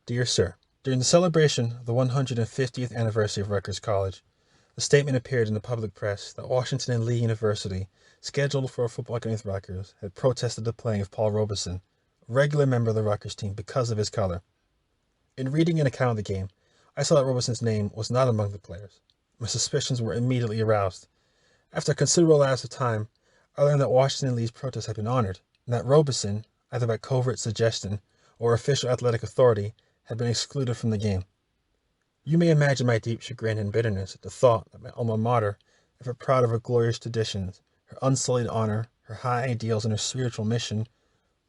Dear Sir, during the celebration of the 150th anniversary of Rutgers College, a statement appeared in the public press that Washington and Lee University, scheduled for a football game with Rutgers, had protested the playing of Paul Robeson, a regular member of the Rutgers team, because of his color. In reading an account of the game, I saw that Robeson's name was not among the players. My suspicions were immediately aroused. After a considerable lapse of time, I learned that Washington and Lee's protest had been honored, and that Robeson, either by covert suggestion or official athletic authority, had been excluded from the game. You may imagine my deep chagrin and bitterness at the thought that my alma mater, ever proud of her glorious traditions, her unsullied honor, her high ideals, and her spiritual mission,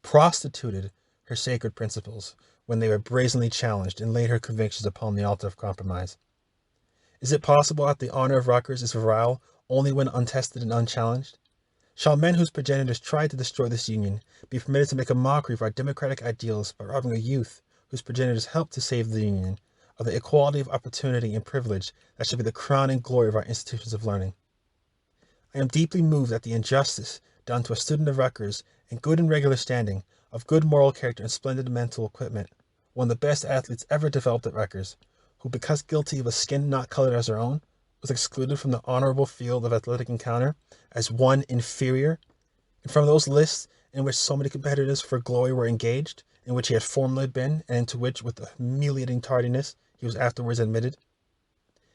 prostituted her sacred principles when they were brazenly challenged and laid her convictions upon the altar of compromise. Is it possible that the honor of Rutgers is virile only when untested and unchallenged? Shall men whose progenitors tried to destroy this union be permitted to make a mockery of our democratic ideals by robbing a youth whose progenitors helped to save the Union of the equality of opportunity and privilege that should be the crowning glory of our institutions of learning? I am deeply moved at the injustice done to a student of Rutgers in good and regular standing, of good moral character and splendid mental equipment, one of the best athletes ever developed at Rutgers, who, because guilty of a skin not colored as her own, was excluded from the honorable field of athletic encounter as one inferior, and from those lists in which so many competitors for glory were engaged, in which he had formerly been, and into which, with a humiliating tardiness, he was afterwards admitted.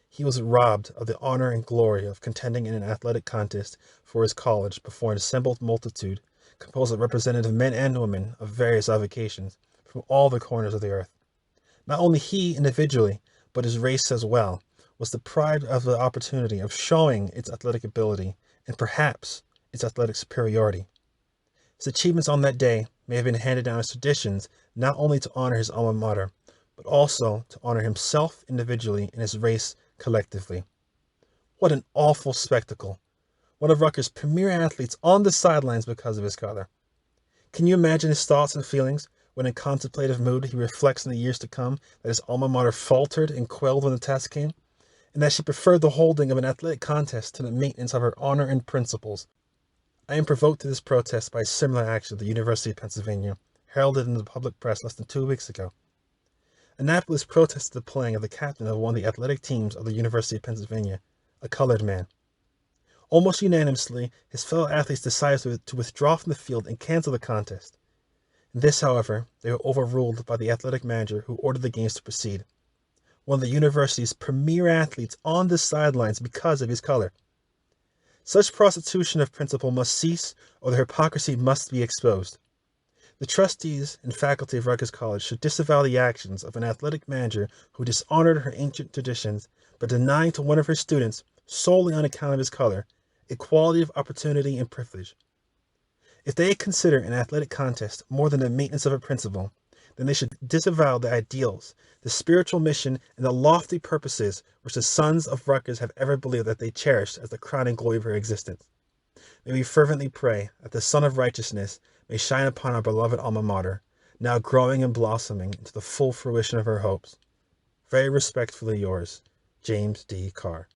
He was robbed of the honor and glory of contending in an athletic contest for his college before an assembled multitude composed of representative men and women of various avocations from all the corners of the earth. Not only he individually, but his race as well, was deprived of the opportunity of showing its athletic ability and perhaps its athletic superiority. His achievements on that day may have been handed down as traditions not only to honor his alma mater, but also to honor himself individually and his race collectively. What an awful spectacle! One of Rutgers' premier athletes on the sidelines because of his color. Can you imagine his thoughts and feelings when in contemplative mood he reflects in the years to come that his alma mater faltered and quailed when the test came, and that she preferred the holding of an athletic contest to the maintenance of her honor and principles? I am provoked to this protest by a similar action of the University of Pennsylvania, heralded in the public press less than 2 weeks ago. Annapolis protested the playing of the captain of one of the athletic teams of the University of Pennsylvania, a colored man. Almost unanimously, his fellow athletes decided to withdraw from the field and cancel the contest. In this, however, they were overruled by the athletic manager, who ordered the games to proceed. One of the university's premier athletes on the sidelines because of his color. Such prostitution of principle must cease, or the hypocrisy must be exposed. The trustees and faculty of Rutgers College should disavow the actions of an athletic manager who dishonored her ancient traditions by denying to one of her students, solely on account of his color, equality of opportunity and privilege. If they consider an athletic contest more than the maintenance of a principle, then they should disavow the ideals, the spiritual mission, and the lofty purposes which the sons of Rutgers have ever believed that they cherished as the crowning glory of her existence. May we fervently pray that the Sun of Righteousness may shine upon our beloved alma mater, now growing and blossoming into the full fruition of her hopes. Very respectfully yours, James D. Carr.